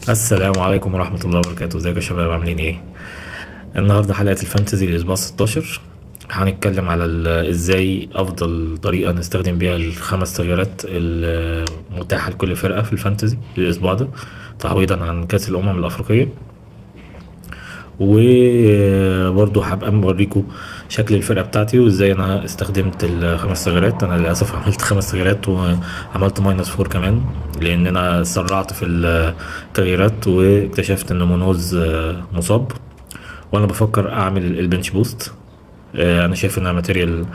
السلام عليكم ورحمة الله وبركاته. ازيكم يا شباب، عاملين ايه؟ النهاردة حلقة الفانتزي للأسبوع 16. هنتكلم على ازاي أفضل طريقة نستخدم بيها الخمس تغييرات المتاحة لكل فرقة في الفانتزي للأسبوع ده، تعويضا عن كأس الأمم الأفريقية. وبرضه هبقى موريكم شكل الفرقة بتاعتي وازاي انا استخدمت الخمس تغييرات. انا للأسف عملت خمس تغييرات وعملت ماينس فور كمان، لان انا سرعت في التغييرات واكتشفت ان مونوز مصاب، وانا بفكر اعمل البنش بوست. انا شايف انها ماتيريال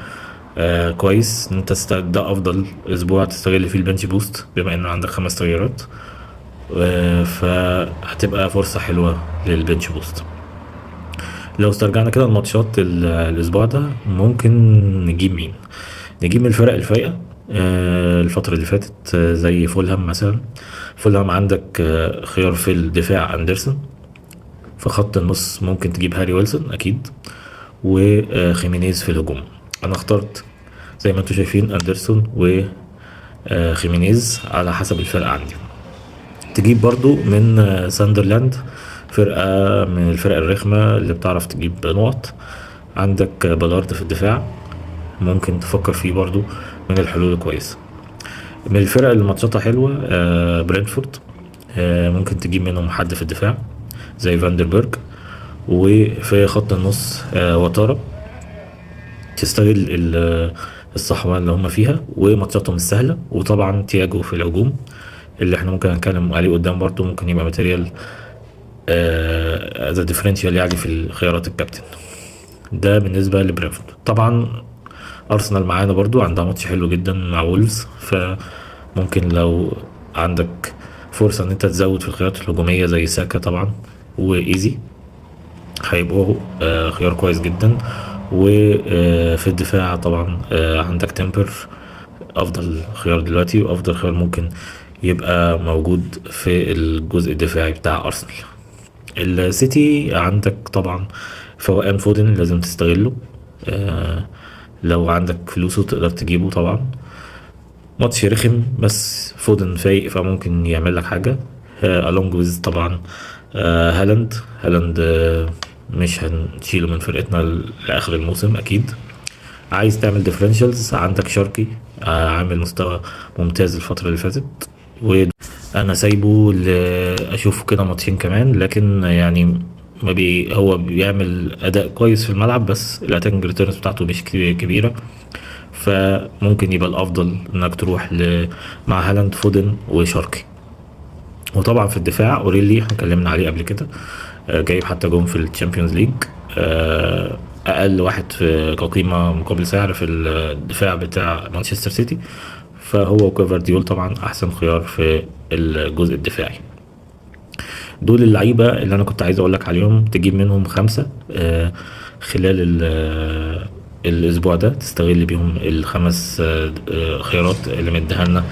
كويس ان انت ده افضل اسبوع تستغل فيه البنش بوست بما انه عندك خمس تغييرات. فهتبقى فرصة حلوة للبنش بوست. لو استرجعنا كده الماتشات الاسبوع ده، ممكن نجيب مين؟ نجيب من الفرق الفايقة الفترة اللي فاتت، زي فولهام مثلا. فولهام عندك خيار في الدفاع اندرسون، في خط النص ممكن تجيب هاري ويلسون اكيد، وخيمينيز في الهجوم. انا اخترت زي ما انتم شايفين اندرسون وخيمينيز على حسب الفرقة عندي. تجيب برضو من ساندرلاند، فرقة من الفرق الرخمة اللي بتعرف تجيب نقط. عندك بالارد في الدفاع، ممكن تفكر فيه برضو من الحلول الكويسة. من الفرق اللي ماتشاتها حلوة برينتفورد، ممكن تجيب منهم حد في الدفاع زي فاندربرج. وفي خط النص وتارا، تستغل الصحوة اللي هم فيها وماتشاتهم السهلة. وطبعا تياجو في الهجوم اللي احنا ممكن نتكلم عليه قدام، برضو ممكن يبقى ماتيريال از ديفرنشال يعني في الخيارات الكابتن. ده بالنسبة لبرينفورد. طبعا ارسنال معانا برضو عندها ماتش حلو جدا مع وولفز، فممكن لو عندك فرصة ان انت تزود في الخيارات الهجومية زي ساكا طبعا وايزي، هيبقوا خيار كويس جدا. وفي الدفاع طبعا عندك تمبر، افضل خيار دلوقتي وافضل خيار ممكن يبقى موجود في الجزء الدفاعي بتاع ارسنال. السيتي عندك طبعا فوقان فودن لازم تستغله، لو عندك فلوسه تقدر تجيبه طبعا. ماتش رخم بس فودن فايق فممكن يعمل لك حاجة. along with طبعا هالاند مش هنشيله من فرقتنا لآخر الموسم أكيد. عايز تعمل ديفرنشالز، عندك شاركي عامل مستوى ممتاز الفترة اللي فاتت، وانا سايبه اشوفه كده ماتشين كمان، لكن يعني ما هو بيعمل اداء كويس في الملعب بس الاتاك ريتيرنز بتاعته مش كبيرة. فممكن يبقى الافضل انك تروح مع هالاند فودن وشاركي. وطبعا في الدفاع اوريلي احنا اتكلمنا عليه قبل كده، جايب حتى جون في الشامبيونز ليج، اقل واحد في كقيمه مقابل سعر في الدفاع بتاع مانشستر سيتي. فهو وكوفارديول طبعا احسن خيار في الجزء الدفاعي. دول اللعيبه اللي انا كنت عايز اقول لك عليهم، تجيب منهم خمسه خلال الاسبوع ده، تستغل بيهم الخمس خيارات اللي مديها لنا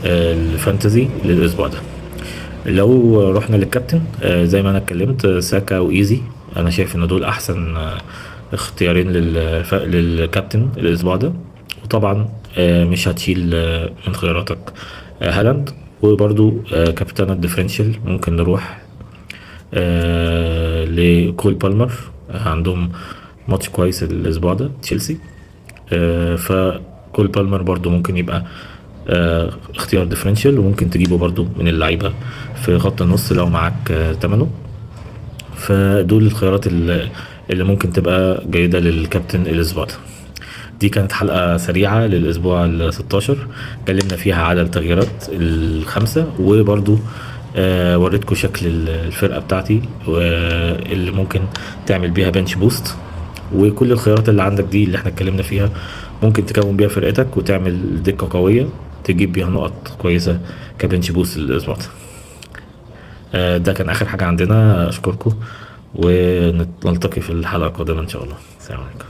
الفانتزي للاسبوع ده. لو رحنا للكابتن، زي ما انا اتكلمت ساكا وايزي، انا شايف ان دول احسن اختيارين للكابتن الاسبوع ده. وطبعا مش هتشيل من خياراتك هالاند. وبرضو كابتن الديفرنشال ممكن نروح لكول بالمر، عندهم ماتش كويس الاسبوع ده تشيلسي. فكول بالمر برضو ممكن يبقى اختيار ديفرنشال، وممكن تجيبه برضو من اللعيبة في خط النص لو معاك تمنه. فدول الخيارات اللي ممكن تبقى جيدة للكابتن الاسبوع ده. دي كانت حلقة سريعة للأسبوع ال16، اتكلمنا فيها على التغييرات الخمسة، وبرضو وريتكم شكل الفرقة بتاعتي واللي ممكن تعمل بيها بنش بوست. وكل الخيارات اللي عندك دي اللي احنا اتكلمنا فيها ممكن تكون بيها فرقتك وتعمل دكة قوية تجيب بيها نقط كويسة كبنش بوست الأسبوع ده. ده كان آخر حاجة عندنا. أشكركم ونلتقي في الحلقة القادمة إن شاء الله. السلام عليكم.